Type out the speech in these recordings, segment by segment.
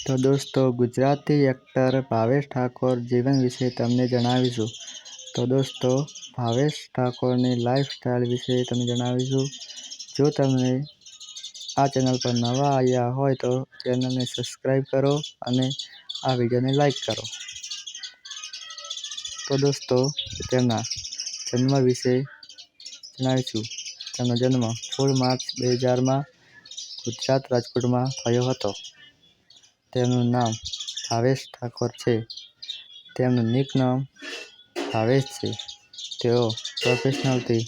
તો દોસ્તો, ગુજરાતી એક્ટર ભાવેશ ઠાકોર જીવન વિશે તમને જણાવીશું. તો દોસ્તો, ભાવેશ ઠાકોરની લાઈફસ્ટાઈલ વિશે તમને જણાવીશું. જો તમે આ ચેનલ પર નવા આવ્યા હોય તો ચેનલને સબસ્ક્રાઈબ કરો અને આ વિડીયોને લાઈક કરો. તો દોસ્તો, તેમના જન્મ વિશે જણાવીશું. તેમનો જન્મ 16 માર્ચ 2000માં ગુજરાત રાજકોટમાં થયો હતો. તેમનું નામ ભાવેશ ઠાકોર છે. તેમનું નિકનેમ ભાવેશ છે. તેઓ પ્રોફેશનલથી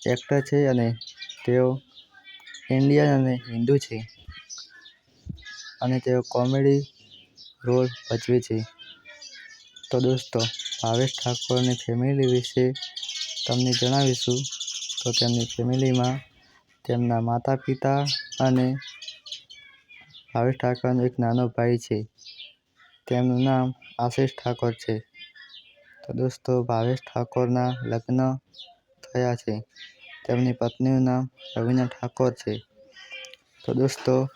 એક્ટર છે અને તેઓ ઇન્ડિયન અને હિન્દુ છે અને તેઓ કોમેડી રોલ ભજવે છે. તો દોસ્તો, ભાવેશ ઠાકોરની ફેમિલી વિશે તમને જણાવીશું. તો તેમની ફેમિલીમાં તેમના માતા-પિતા અને ભાવેશ ઠાકોરનો એક નાનો ભાઈ છે. તેમનું નામ આશિષ ઠાકોર છે. તો દોસ્તો, ભાવેશ ઠાકોરના લગ્ન થયા છે. તેમની પત્નીનું નામ રવીના ઠાકોર છે. તો દોસ્તો,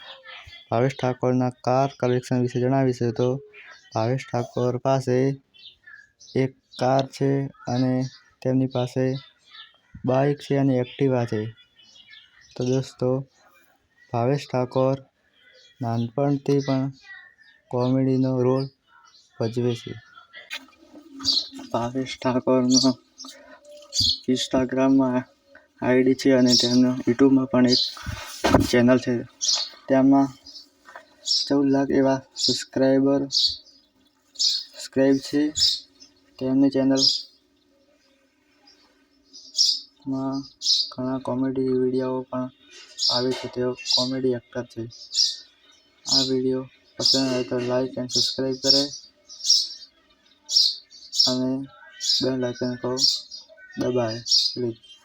ભાવેશ ઠાકોરના કાર કલેક્શન વિશે જણાવીશું. તો ભાવેશ ઠાકોર પાસે એક કાર છે અને તેમની પાસે બાઇક છે અને એક્ટિવા છે. તો દોસ્તો, ભાવેશ ઠાકોર નાનપણથી પણ કોમેડીનો રોલ ભજવે છે. ભાવેશ ઠાકોરનો ઇન્સ્ટાગ્રામમાં આઈડી છે અને તેમનો યુટ્યુબમાં પણ એક ચેનલ છે. તેમાં 14 લાખ એવા સબસ્ક્રાઇબ છે. તેમની ચેનલમાં ઘણા કોમેડી વિડીયો પણ આવે છે. તેઓ કોમેડી એક્ટર છે. આ વિડીયો પસંદ આવે તો લાઈક અને સબસ્ક્રાઈબ કરે અને બેલ આઇકન કો દબાવે પ્લીઝ.